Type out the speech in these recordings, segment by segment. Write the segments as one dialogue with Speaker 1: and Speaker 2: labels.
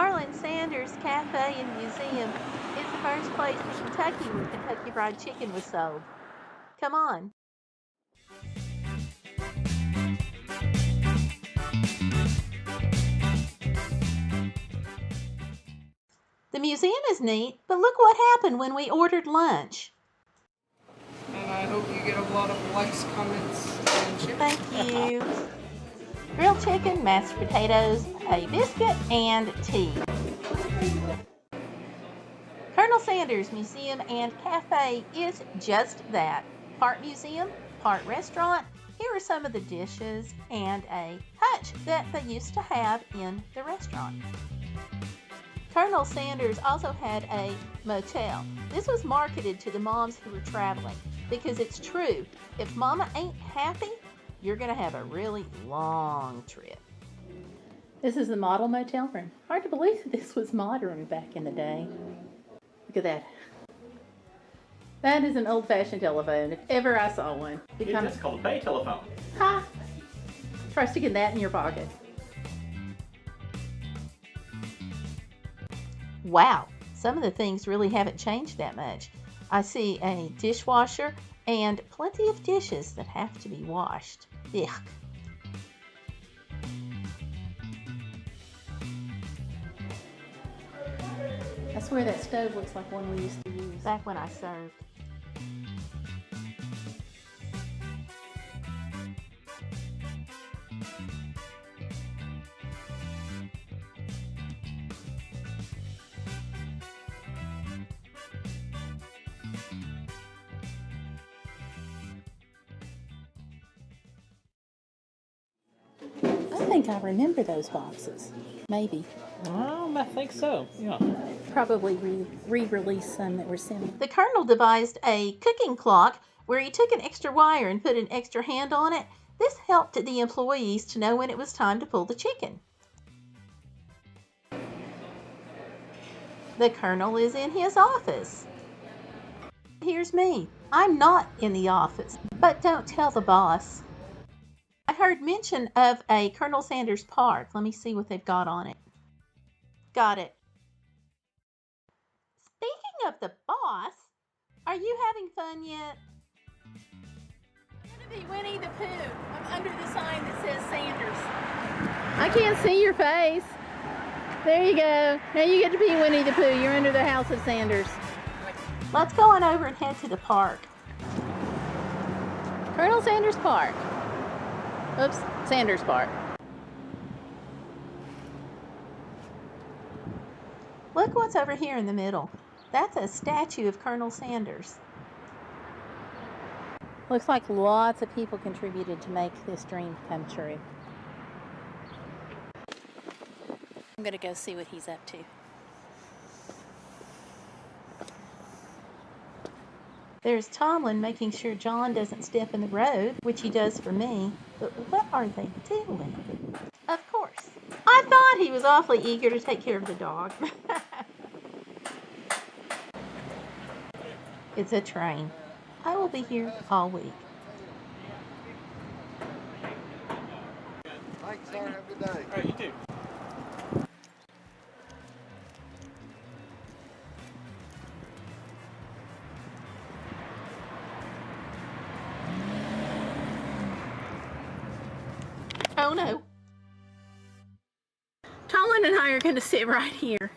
Speaker 1: Harland Sanders Cafe and Museum is the first place in Kentucky where Kentucky Fried Chicken was sold. Come on. The museum is neat, but look what happened when we ordered lunch.
Speaker 2: And I hope you get a lot of likes, comments, and shares.
Speaker 1: Thank you. Grilled chicken, mashed potatoes, a biscuit, and tea. Colonel Sanders Museum and Cafe is just that. Part museum, part restaurant. Here are some of the dishes and a hutch that they used to have in the restaurant. Colonel Sanders also had a motel. This was marketed to the moms who were traveling because it's true. If mama ain't happy, you're going to have a really long trip.
Speaker 3: This is the model motel room. Hard to believe that this was modern back in the day. Look at that. That is an old-fashioned telephone, if ever I saw one.
Speaker 4: It's called a bay telephone.
Speaker 3: Ha! Try sticking that in your pocket.
Speaker 1: Wow, some of the things really haven't changed that much. I see a dishwasher and plenty of dishes that have to be washed. Ugh.
Speaker 3: I swear that stove looks like one we used to use.
Speaker 1: Back when I served.
Speaker 3: I think I remember those boxes. Maybe.
Speaker 4: I think so, yeah.
Speaker 3: Probably re-released some that were similar.
Speaker 1: The Colonel devised a cooking clock where he took an extra wire and put an extra hand on it. This helped the employees to know when it was time to pull the chicken. The Colonel is in his office. Here's me. I'm not in the office, but don't tell the boss. I heard mention of a Colonel Sanders Park. Let me see what they've got on it. Got it. Speaking of the boss, are you having fun yet?
Speaker 3: I'm going to be Winnie the Pooh. I'm under the sign that says Sanders. I can't see your face. There you go. Now you get to be Winnie the Pooh. You're under the house of Sanders.
Speaker 1: Let's go on over and head to the park.
Speaker 3: Colonel Sanders Park. Oops, Sanders Park.
Speaker 1: Look what's over here in the middle. That's a statue of Colonel Sanders.
Speaker 3: Looks like lots of people contributed to make this dream come true. I'm going to go see what he's up to.
Speaker 1: There's Tomlin making sure John doesn't step in the road, which he does for me. But what are they doing? Of course. I thought he was awfully eager to take care of the dog. It's a train. I will be here all week.
Speaker 5: Thanks, sir. Have a good day.
Speaker 4: All right, you too.
Speaker 1: Oh no.
Speaker 3: Tomlin and I are going to sit right here.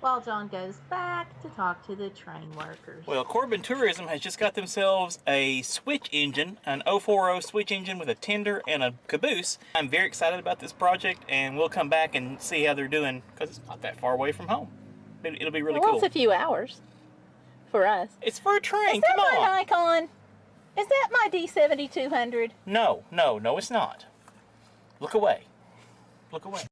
Speaker 1: While John goes back to talk to the train workers.
Speaker 4: Well, Corbin Tourism has just got themselves a switch engine, an 040 switch engine with a tender and a caboose. I'm very excited about this project, and we'll come back and see how they're doing because it's not that far away from home. It'll be really cool.
Speaker 3: It's a few hours for us.
Speaker 4: It's for a train.
Speaker 3: Is that
Speaker 4: Come on.
Speaker 3: my Nikon? Is that my D7200?
Speaker 4: No, it's not. Look away. Look away.